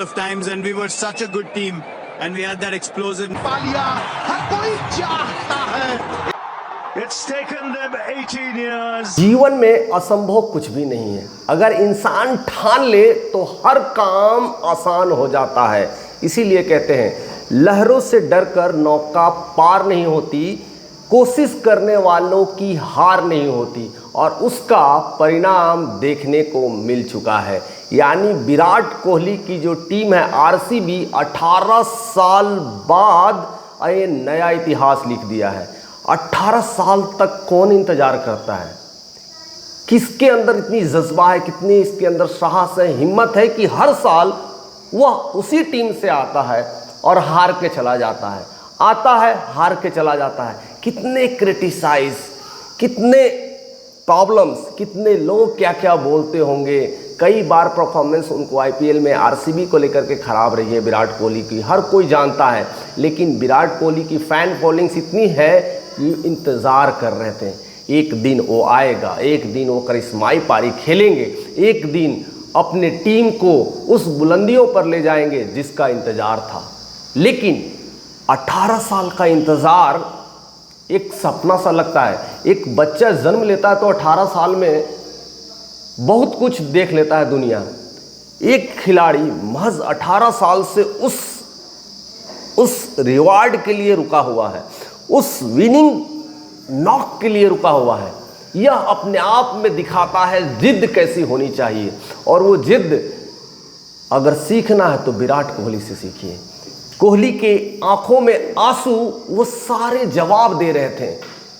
of times and we were such a good team and we had that explosion. पालिया हर कोई चाहता है। It's taken them 18 years. जीवन में असंभव कुछ भी नहीं है। अगर इंसान ठान ले तो हर काम आसान हो जाता है। इसीलिए कहते हैं लहरों से डरकर नौका पार नहीं होती, कोशिश करने वालों की हार नहीं होती, और उसका परिणाम देखने को मिल चुका है। यानी विराट कोहली की जो टीम है आरसीबी 18 साल बाद ये नया इतिहास लिख दिया है। 18 साल तक कौन इंतजार करता है? किसके अंदर इतनी जज्बा है, कितनी इसके अंदर साहस है, हिम्मत है कि हर साल वह उसी टीम से आता है और हार के चला जाता है, आता है हार के चला जाता है। कितने क्रिटिसाइज, कितने प्रॉब्लम्स, कितने लोग क्या क्या बोलते होंगे। कई बार परफॉर्मेंस उनको आईपीएल में आरसीबी को लेकर के खराब रही है विराट कोहली की, हर कोई जानता है। लेकिन विराट कोहली की फैन फॉलोइंग्स इतनी है कि इंतज़ार कर रहे थे एक दिन वो आएगा, एक दिन वो करिश्माई पारी खेलेंगे, एक दिन अपने टीम को उस बुलंदियों पर ले जाएंगे जिसका इंतज़ार था। लेकिन 18 साल का इंतज़ार एक सपना सा लगता है। एक बच्चा जन्म लेता है तो 18 साल में बहुत कुछ देख लेता है दुनिया। एक खिलाड़ी महज 18 साल से उस रिवार्ड के लिए रुका हुआ है, उस विनिंग नॉक के लिए रुका हुआ है। यह अपने आप में दिखाता है जिद्द कैसी होनी चाहिए, और वो जिद्द अगर सीखना है तो विराट कोहली से सीखिए। कोहली के आंखों में आंसू वो सारे जवाब दे रहे थे।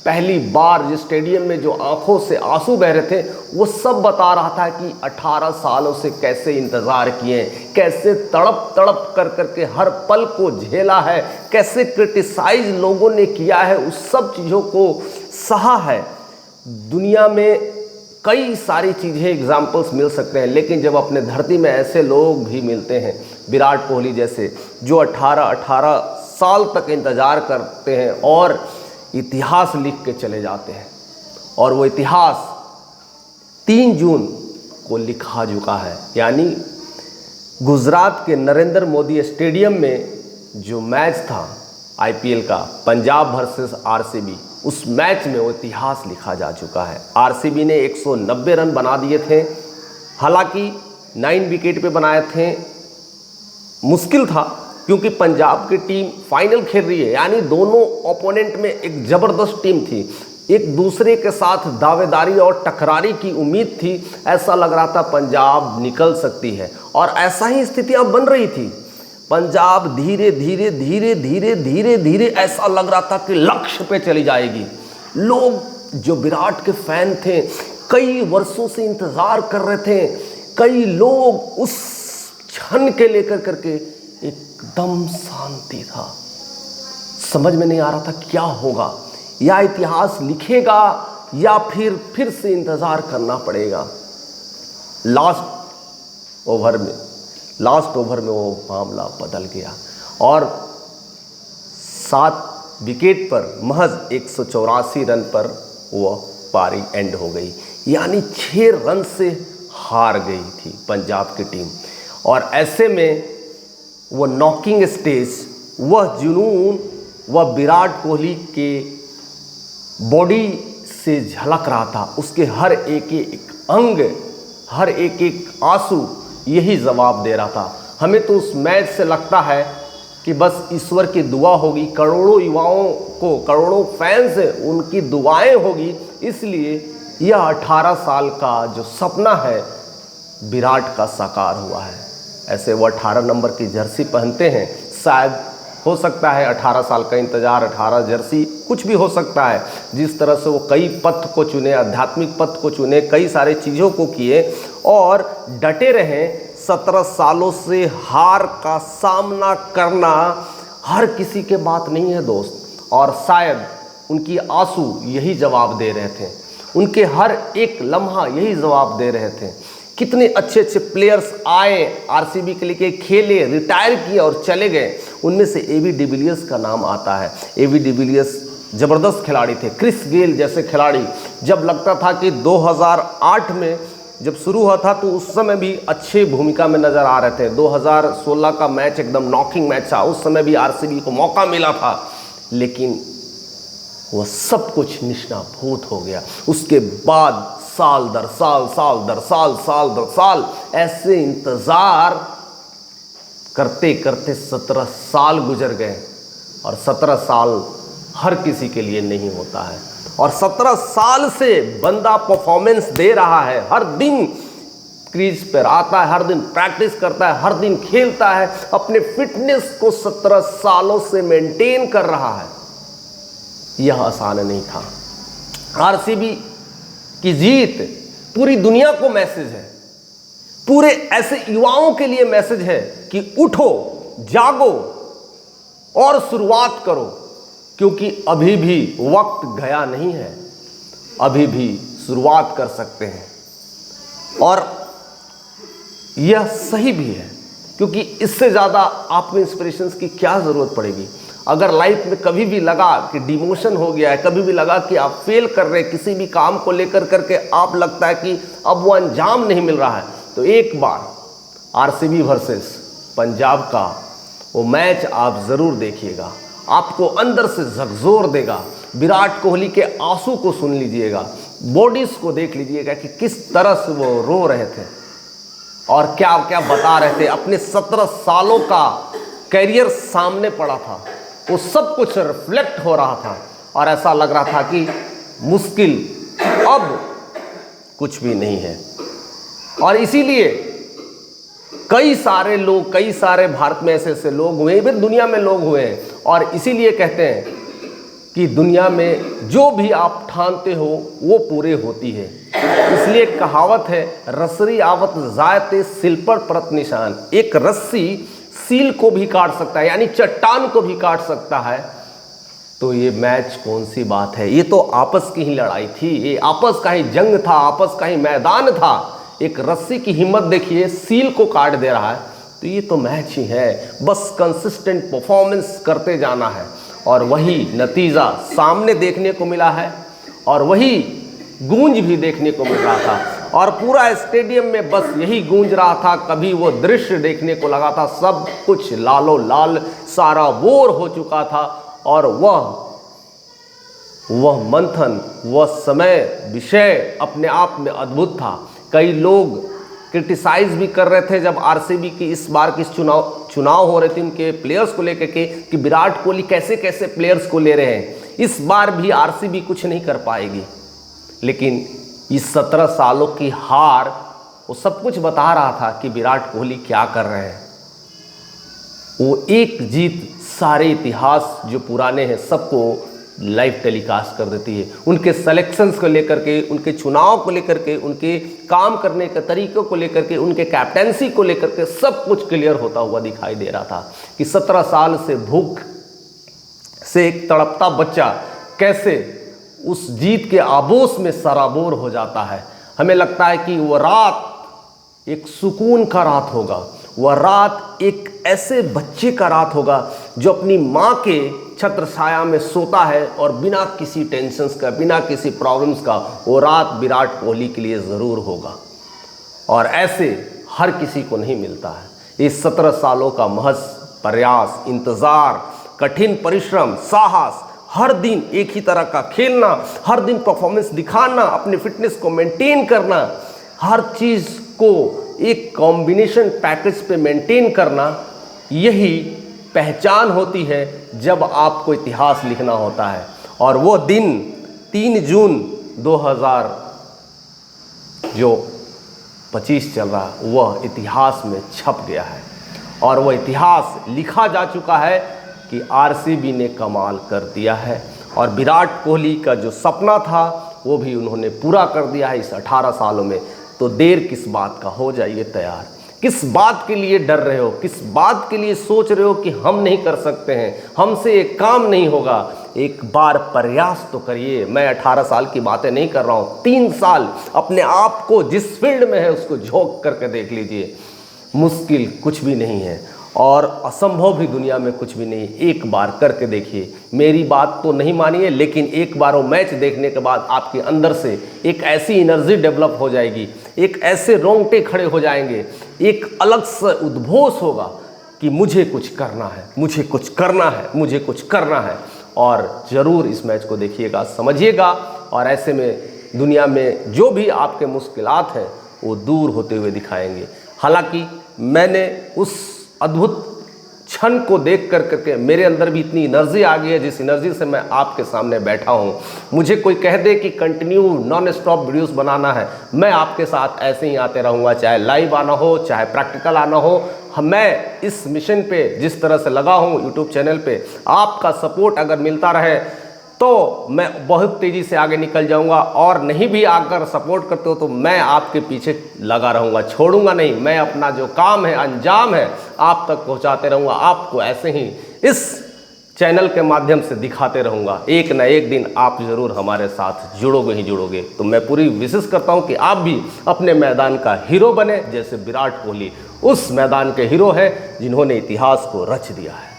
पहली बार जिस स्टेडियम में जो आंखों से आंसू बह रहे थे वो सब बता रहा था कि 18 सालों से कैसे इंतज़ार किए, कैसे तड़प तड़प कर करके हर पल को झेला है, कैसे क्रिटिसाइज लोगों ने किया है, उस सब चीज़ों को सहा है। दुनिया में कई सारी चीज़ें एग्जाम्पल्स मिल सकते हैं, लेकिन जब अपने धरती में ऐसे लोग भी मिलते हैं विराट कोहली जैसे, जो 18 साल तक इंतज़ार करते हैं और इतिहास लिख के चले जाते हैं, और वो इतिहास 3 जून को लिखा चुका है। यानी गुजरात के नरेंद्र मोदी स्टेडियम में जो मैच था आईपीएल का, पंजाब वर्सेस आरसीबी, उस मैच में वो इतिहास लिखा जा चुका है। आरसीबी ने 190 रन बना दिए थे, हालांकि 9 विकेट पे बनाए थे। मुश्किल था क्योंकि पंजाब की टीम फाइनल खेल रही है, यानी दोनों ओपोनेंट में एक ज़बरदस्त टीम थी, एक दूसरे के साथ दावेदारी और टकरारी की उम्मीद थी। ऐसा लग रहा था पंजाब निकल सकती है, और ऐसा ही स्थितियां बन रही थी। पंजाब धीरे धीरे धीरे धीरे धीरे धीरे ऐसा लग रहा था कि लक्ष्य पे चली जाएगी। लोग जो विराट के फैन थे कई वर्षों से इंतज़ार कर रहे थे, कई लोग उस क्षण के लेकर करके एकदम शांति था। समझ में नहीं आ रहा था क्या होगा, या इतिहास लिखेगा या फिर से इंतज़ार करना पड़ेगा। लास्ट ओवर में वो मामला बदल गया और 7 विकेट पर महज 184 रन पर वह पारी एंड हो गई। यानी 6 रन से हार गई थी पंजाब की टीम। और ऐसे में वह नॉकिंग स्टेज, वह जुनून, वह विराट कोहली के बॉडी से झलक रहा था। उसके हर एक अंग, हर एक आंसू यही जवाब दे रहा था। हमें तो उस मैच से लगता है कि बस ईश्वर की दुआ होगी, करोड़ों युवाओं को, करोड़ों फैंस उनकी दुआएं होगी, इसलिए यह 18 साल का जो सपना है विराट का साकार हुआ है। ऐसे वो 18 नंबर की जर्सी पहनते हैं, शायद हो सकता है 18 साल का इंतज़ार, 18 जर्सी, कुछ भी हो सकता है। जिस तरह से वो कई पथ को चुने, आध्यात्मिक पथ को चुने, कई सारे चीज़ों को किए और डटे रहे। 17 सालों से हार का सामना करना हर किसी के बात नहीं है दोस्त, और शायद उनकी आंसू यही जवाब दे रहे थे, उनके हर एक लम्हा यही जवाब दे रहे थे। कितने अच्छे अच्छे प्लेयर्स आए आरसीबी के लिए, खेले, रिटायर किए और चले गए। उनमें से एबी डिविलियर्स का नाम आता है। एबी डिविलियर्स ज़बरदस्त खिलाड़ी थे। क्रिस गेल जैसे खिलाड़ी, जब लगता था कि 2008 में जब शुरू हुआ था तो उस समय भी अच्छी भूमिका में नज़र आ रहे थे। 2016 का मैच एकदम नॉकिंग मैच था, उस समय भी आरसीबी को मौका मिला था, लेकिन वह सब कुछ निष्णाभूत हो गया। उसके बाद साल दर साल, साल दर साल, साल दर साल ऐसे इंतज़ार करते करते 17 साल गुजर गए। और 17 साल हर किसी के लिए नहीं होता है, और 17 साल से बंदा परफॉर्मेंस दे रहा है, हर दिन क्रीज पर आता है, हर दिन प्रैक्टिस करता है, हर दिन खेलता है, अपने फिटनेस को 17 सालों से मेंटेन कर रहा है। यह आसान नहीं था। आरसीबी की जीत पूरी दुनिया को मैसेज है, पूरे ऐसे युवाओं के लिए मैसेज है कि उठो, जागो और शुरुआत करो, क्योंकि अभी भी वक्त गया नहीं है, अभी भी शुरुआत कर सकते हैं। और यह सही भी है, क्योंकि इससे ज़्यादा आपको इंस्पिरेशंस की क्या ज़रूरत पड़ेगी। अगर लाइफ में कभी भी लगा कि डिमोशन हो गया है, कभी भी लगा कि आप फेल कर रहे हैं किसी भी काम को लेकर करके, आप लगता है कि अब वो अंजाम नहीं मिल रहा है, तो एक बार आरसीबी वर्सेस पंजाब का वो मैच आप ज़रूर देखिएगा, आपको अंदर से झकझोर देगा। विराट कोहली के आंसू को सुन लीजिएगा, बॉडीज़ को देख लीजिएगा कि किस तरह से वो रो रहे थे और क्या क्या बता रहे थे। अपने 17 सालों का कैरियर सामने पड़ा था, वो सब कुछ रिफ्लेक्ट हो रहा था, और ऐसा लग रहा था कि मुश्किल अब कुछ भी नहीं है। और इसीलिए कई सारे लोग, कई सारे भारत में ऐसे ऐसे लोग हुए, इवन दुनिया में लोग हुए हैं, और इसीलिए कहते हैं कि दुनिया में जो भी आप ठानते हो वो पूरे होती है। इसलिए कहावत है, रसरी आवत जायते सिल पर परत निशान। एक रस्सी सील को भी काट सकता है, यानी चट्टान को भी काट सकता है। तो ये मैच कौन सी बात है, ये तो आपस की ही लड़ाई थी, ये आपस का ही जंग था, आपस का ही मैदान था। एक रस्सी की हिम्मत देखिए, सील को काट दे रहा है, तो ये तो मैच ही है। बस कंसिस्टेंट परफॉर्मेंस करते जाना है, और वही नतीजा सामने देखने को मिला है, और वही गूंज भी देखने को मिल रहा था। और पूरा स्टेडियम में बस यही गूंज रहा था, कभी वो दृश्य देखने को लगा था, सब कुछ लालो लाल, सारा बोर हो चुका था। और वह मंथन, वह समय, विषय अपने आप में अद्भुत था। कई लोग क्रिटिसाइज भी कर रहे थे जब आरसीबी की इस बार की चुनाव हो रहे थे उनके प्लेयर्स को लेकर के, कि विराट कोहली कैसे कैसे प्लेयर्स को ले रहे हैं, इस बार भी आरसीबी कुछ नहीं कर पाएगी। लेकिन इस 17 सालों की हार वो सब कुछ बता रहा था कि विराट कोहली क्या कर रहे हैं। वो एक जीत सारे इतिहास जो पुराने हैं सबको लाइव टेलीकास्ट कर देती है। उनके सिलेक्शंस को लेकर के, उनके चुनाव को लेकर के, उनके काम करने के तरीक़ों को लेकर के, उनके कैप्टेंसी को लेकर के सब कुछ क्लियर होता हुआ दिखाई दे रहा था कि 17 साल से भूख से एक तड़पता बच्चा कैसे उस जीत के आबोस में सराबोर हो जाता है। हमें लगता है कि वह रात एक सुकून का रात होगा, वह रात एक ऐसे बच्चे का रात होगा जो अपनी माँ के छत्र छाया में सोता है, और बिना किसी टेंशन्स का, बिना किसी प्रॉब्लम्स का वो रात विराट कोहली के लिए ज़रूर होगा। और ऐसे हर किसी को नहीं मिलता है। इस 17 सालों का महज प्रयास, इंतज़ार, कठिन परिश्रम, साहस, हर दिन एक ही तरह का खेलना, हर दिन परफॉर्मेंस दिखाना, अपने फिटनेस को मेंटेन करना, हर चीज़ को एक कॉम्बिनेशन पैकेज पे मेंटेन करना, यही पहचान होती है जब आपको इतिहास लिखना होता है। और वो दिन 3 जून 2025 चल रहा है, वह इतिहास में छप गया है, और वह इतिहास लिखा जा चुका है कि आरसीबी ने कमाल कर दिया है। और विराट कोहली का जो सपना था वो भी उन्होंने पूरा कर दिया है इस 18 सालों में। तो देर किस बात का, हो जाइए तैयार। किस बात के लिए डर रहे हो, किस बात के लिए सोच रहे हो कि हम नहीं कर सकते हैं, हमसे एक काम नहीं होगा। एक बार प्रयास तो करिए। मैं 18 साल की बातें नहीं कर रहा हूँ, 3 साल अपने आप को जिस फील्ड में है उसको झोंक करके देख लीजिए, मुश्किल कुछ भी नहीं है। और असंभव भी दुनिया में कुछ भी नहीं। एक बार करके देखिए, मेरी बात तो नहीं मानिए, लेकिन एक बार वो मैच देखने के बाद आपके अंदर से एक ऐसी एनर्जी डेवलप हो जाएगी, एक ऐसे रोंगटे खड़े हो जाएंगे, एक अलग सा उद्घोष होगा कि मुझे कुछ करना है, मुझे कुछ करना है, मुझे कुछ करना है। और ज़रूर इस मैच को देखिएगा, समझिएगा, और ऐसे में दुनिया में जो भी आपके मुश्किलात हैं वो दूर होते हुए दिखाएंगे। हालांकि मैंने उस अद्भुत क्षण को देख करके मेरे अंदर भी इतनी एनर्जी आ गई है, जिस एनर्जी से मैं आपके सामने बैठा हूँ। मुझे कोई कह दे कि कंटिन्यू नॉन स्टॉप वीडियोस बनाना है, मैं आपके साथ ऐसे ही आते रहूँगा, चाहे लाइव आना हो, चाहे प्रैक्टिकल आना हो। मैं इस मिशन पे जिस तरह से लगा हूँ यूट्यूब चैनल पे, आपका सपोर्ट अगर मिलता रहे तो मैं बहुत तेज़ी से आगे निकल जाऊंगा, और नहीं भी आकर सपोर्ट करते हो तो मैं आपके पीछे लगा रहूंगा, छोड़ूंगा नहीं। मैं अपना जो काम है, अंजाम है, आप तक पहुंचाते रहूंगा, आपको ऐसे ही इस चैनल के माध्यम से दिखाते रहूंगा। एक ना एक दिन आप ज़रूर हमारे साथ जुड़ोगे ही जुड़ोगे। तो मैं पूरी विशेष करता हूं कि आप भी अपने मैदान का हीरो बने, जैसे विराट कोहली उस मैदान के हीरो हैं जिन्होंने इतिहास को रच दिया है।